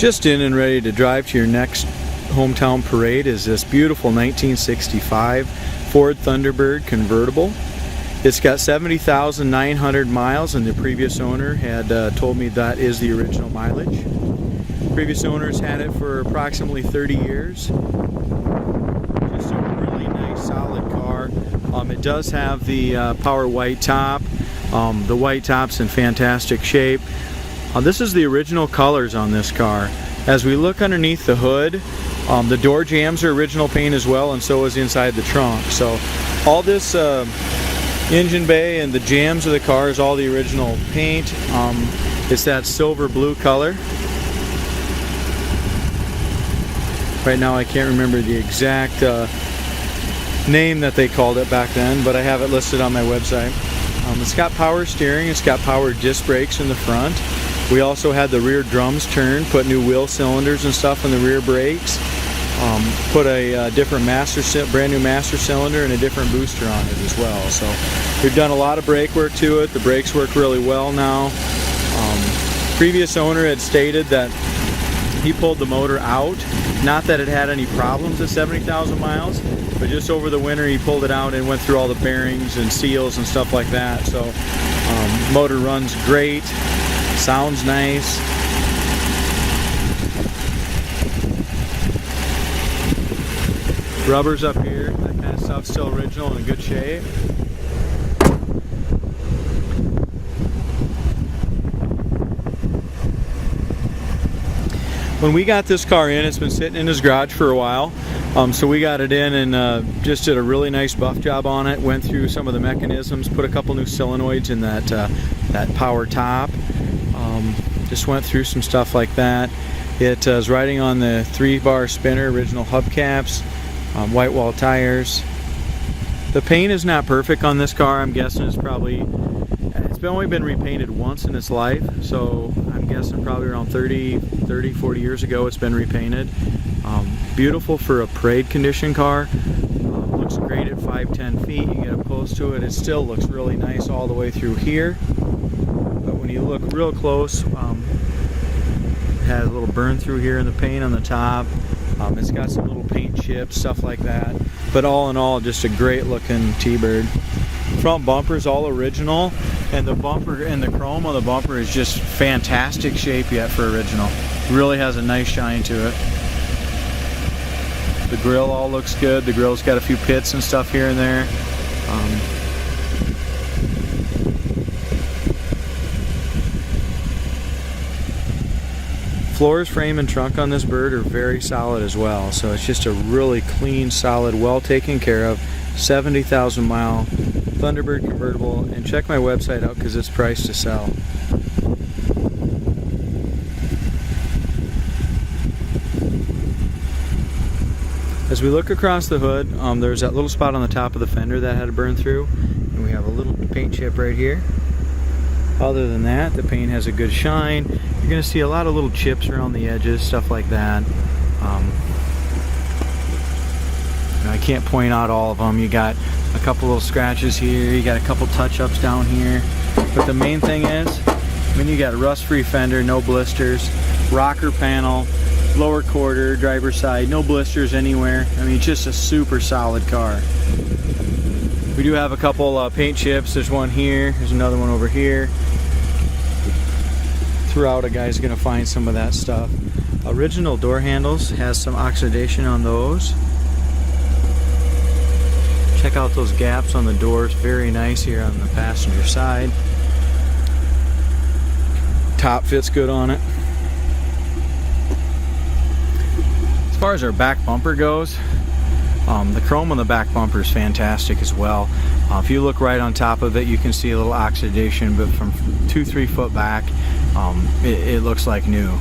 Just in and ready to drive to your next hometown parade is this beautiful 1965 Ford Thunderbird convertible. It's got 70,900 miles, and the previous owner had told me that is the original mileage. Previous owners had it for approximately 30 years. Just a really nice solid car. It does have the power white top. The white top's in fantastic shape. This is the original colors on this car. As we look underneath the hood, the door jambs are original paint as well, and so is inside the trunk. So all this engine bay and the jambs of the car is all the original paint. It's that silver blue color. Right now I can't remember the exact name that they called it back then, but I have it listed on my website. It's got power steering, it's got power disc brakes in the front. We also had the rear drums turned, put new wheel cylinders and stuff in the rear brakes, put a different brand new master cylinder and a different booster on it as well. So we've done a lot of brake work to it. The brakes work really well now. Previous owner had stated that he pulled the motor out. Not that it had any problems at 70,000 miles, but just over the winter he pulled it out and went through all the bearings and seals and stuff like that. So motor runs great, sounds nice. Rubbers up here, that kind of stuff's still original and in good shape. When we got this car in, it's been sitting in his garage for a while, so we got it in and just did a really nice buff job on it. Went through some of the mechanisms, put a couple new solenoids in that power top. Just went through some stuff like that. It is riding on the 3-bar spinner, original hubcaps, white wall tires. The paint is not perfect on this car. I'm guessing it's only been repainted once in its life, so I'm guessing probably around 40 years ago it's been repainted. Beautiful for a parade condition car. Looks great at 5-10 feet. You get up close to it, it still looks really nice all the way through here. But when you look real close, it has a little burn through here in the paint on the top. It's got some little paint chips, stuff like that. But all in all, just a great looking T-Bird. Front bumper's all original, and the bumper and the chrome on the bumper is just fantastic shape yet for original. Really has a nice shine to it. The grill all looks good. The grill's got a few pits and stuff here and there. Floors, frame, and trunk on this bird are very solid as well. So it's just a really clean, solid, well taken care of 70,000 mile Thunderbird convertible. And check my website out because it's priced to sell. As we look across the hood, there's that little spot on the top of the fender that had to burn through, and we have a little paint chip right here. Other than that, the paint has a good shine. You're going to see a lot of little chips around the edges, stuff like that. I can't point out all of them. You got a couple little scratches here, you got a couple touch-ups down here. But the main thing is, you got a rust-free fender, no blisters, rocker panel, lower quarter, driver's side, no blisters anywhere. It's just a super solid car. We do have a couple paint chips. There's one here, there's another one over here. Throughout, a guy's gonna find some of that stuff. Original door handles, has some oxidation on those. Check out those gaps on the doors, very nice here on the passenger side. Top fits good on it. As far as our back bumper goes, the chrome on the back bumper is fantastic as well. If you look right on top of it, you can see a little oxidation, but from 2-3 foot back, it looks like new.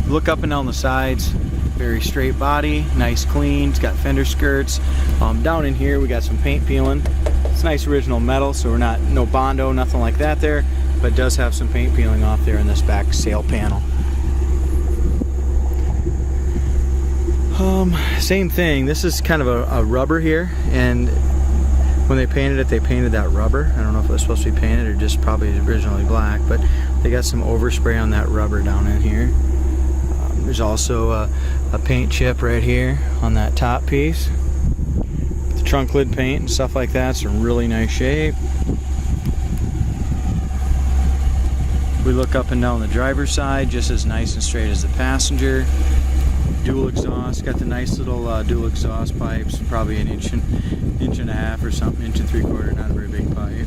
Look up and down the sides, very straight body, nice clean. It's got Fender Skirts. Down in here we got some paint peeling. It's nice original metal, so we're no Bondo, nothing like that there, but it does have some paint peeling off there in this back sail panel. Same thing, this is kind of a rubber here, and When they painted it, they painted that rubber. I don't know if it was supposed to be painted or just probably originally black, but they got some overspray on that rubber down in here. There's also a paint chip right here on that top piece. The trunk lid paint and stuff like that's in really nice shape. We look up and down the driver's side, just as nice and straight as the passenger. Dual exhaust, got the nice little dual exhaust pipes, probably an inch and a half or something, inch and 3/4, not a very big pipe.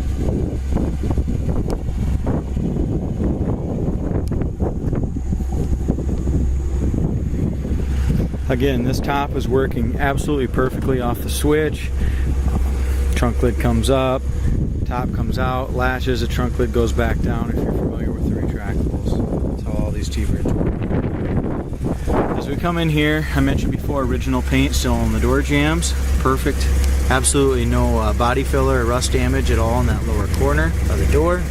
Again, this top is working absolutely perfectly off the switch. Trunk lid comes up, top comes out, latches, the trunk lid goes back down if you're familiar with the retractables. That's how all these T-Birds work. As we come in here, I mentioned before, original paint still on the door jambs. Perfect. Absolutely no body filler or rust damage at all in that lower corner of the door.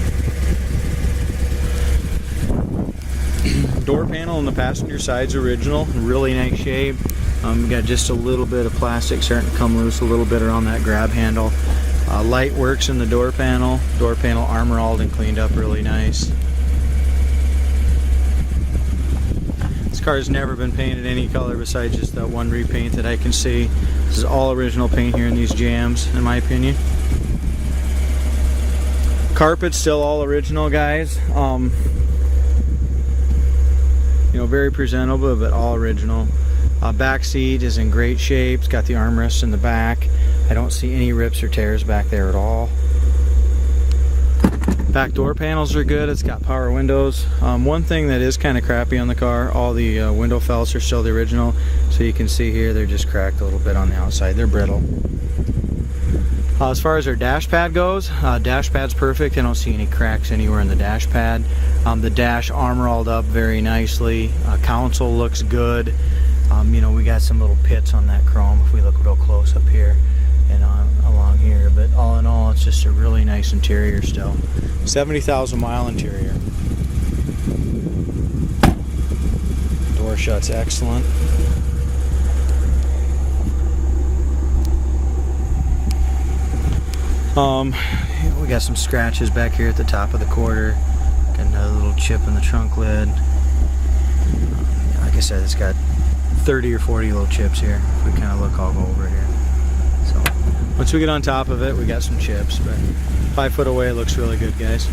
Door panel on the passenger side's original, really nice shape. We got just a little bit of plastic starting to come loose, a little bit around that grab handle. Light works in the door panel armor-alled and cleaned up really nice. This car has never been painted any color besides just that one repaint that I can see. This is all original paint here in these jams, in my opinion. Carpet's still all original, guys. You know, very presentable, but all original. Back seat is in great shape. It's got the armrests in the back. I don't see any rips or tears back there at all. Back door panels are good. It's got power windows. One thing that is kind of crappy on the car, all the window felts are still the original. So you can see here, they're just cracked a little bit on the outside. They're brittle. As far as our dash pad goes, dash pad's perfect. I don't see any cracks anywhere in the dash pad. The dash armor-alled up very nicely. Console looks good. You know, we got some little pits on that chrome if we look real close up here and along here. But all in all, it's just a really nice interior still. 70,000 mile interior. Door shuts excellent. We got some scratches back here at the top of the quarter. Got another little chip in the trunk lid. Like I said, it's got 30 or 40 little chips here. If we kind of look, I'll go over here. So once we get on top of it, we got some chips, but 5 foot away, it looks really good, guys.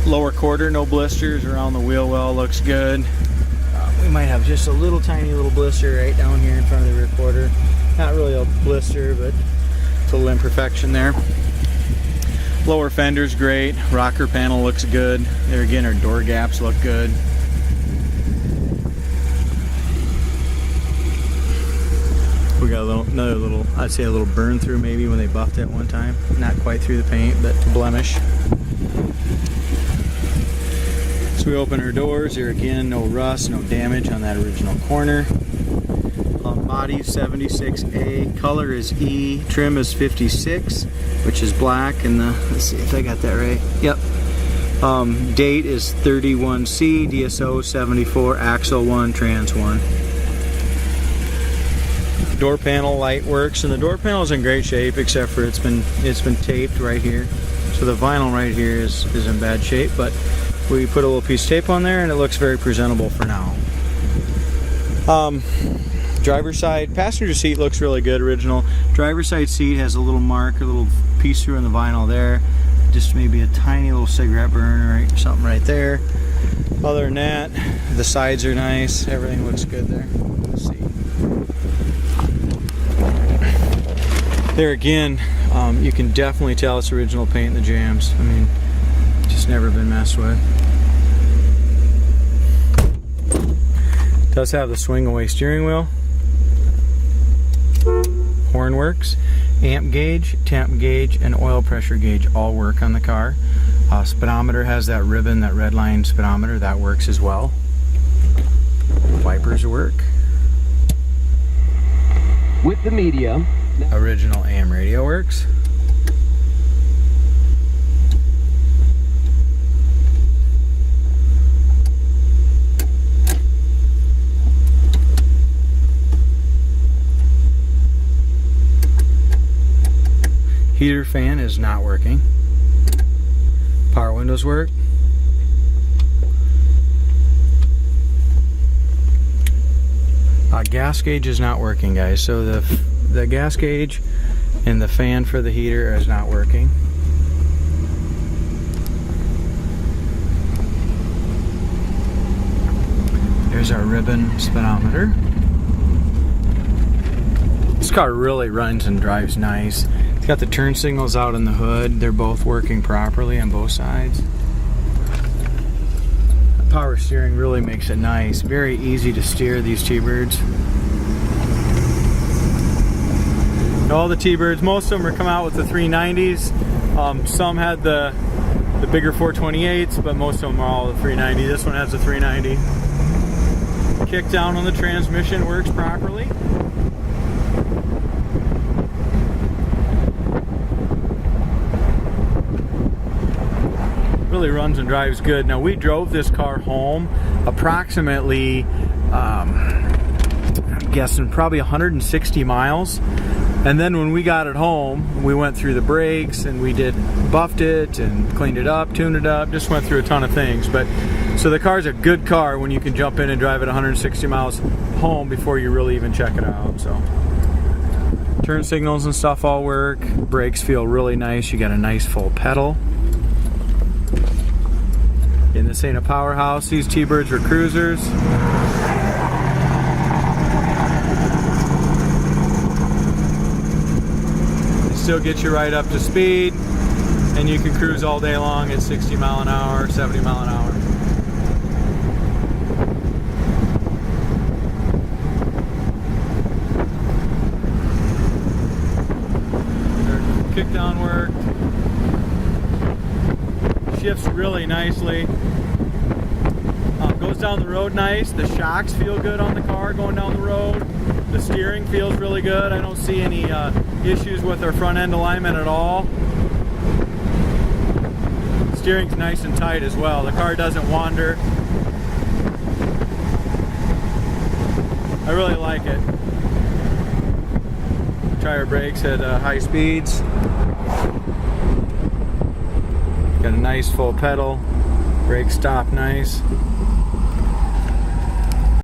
Lower quarter, no blisters around the wheel well, looks good. We might have just a little tiny little blister right down here in front of the rear quarter. Not really a blister, but a little imperfection there. Lower fender's great. Rocker panel looks good. There again, our door gaps look good. We got another little, I'd say a little burn through maybe when they buffed it one time. Not quite through the paint, but blemish. So we open our doors. There again, no rust, no damage on that original corner. Body 76A, color is E, trim is 56, which is black, and let's see if I got that right. Yep. Date is 31C, DSO 74, axle 1, trans 1. Door panel light works, and the door panel is in great shape except for it's been taped right here. So the vinyl right here is in bad shape, but we put a little piece of tape on there and it looks very presentable for now. Driver's side, passenger seat looks really good, original. Driver's side seat has a little mark, a little piece through in the vinyl there. Just maybe a tiny little cigarette burn or something right there. Other than that, the sides are nice. Everything looks good there. Let's see. There again, you can definitely tell it's original paint in the jams. I mean, just never been messed with. Does have the swing away steering wheel. Horn works. Amp gauge, temp gauge, and oil pressure gauge all work on the car. Speedometer has that ribbon, that red line speedometer, that works as well. Wipers work. With the media. Original AM radio works. Heater fan is not working. Power windows work. Gas gauge is not working, guys. So the gas gauge and the fan for the heater is not working. There's our ribbon speedometer. This car really runs and drives nice. It's got the turn signals out in the hood. They're both working properly on both sides. Power steering really makes it nice. Very easy to steer these T-Birds. All the T-Birds, most of them are coming out with the 390s. Some had the bigger 428s, but most of them are all the 390. This one has a 390. Kick down on the transmission works properly. Really runs and drives good. Now, we drove this car home approximately, I'm guessing probably 160 miles. And then when we got it home, we went through the brakes and we buffed it and cleaned it up, tuned it up, just went through a ton of things. But so the car's a good car when you can jump in and drive it 160 miles home before you really even check it out. So turn signals and stuff all work. Brakes feel really nice. You got a nice full pedal. And this ain't a powerhouse. These T-Birds are cruisers. They still get you right up to speed, and you can cruise all day long at 60 mile an hour, 70 mile an hour. Their kickdown work. Shifts really nicely. Goes down the road nice. The shocks feel good on the car going down the road. The steering feels really good. I don't see any issues with our front end alignment at all. Steering's nice and tight as well. The car doesn't wander. I really like it. Try our brakes at high speeds. Got a nice full pedal. Brakes stop nice.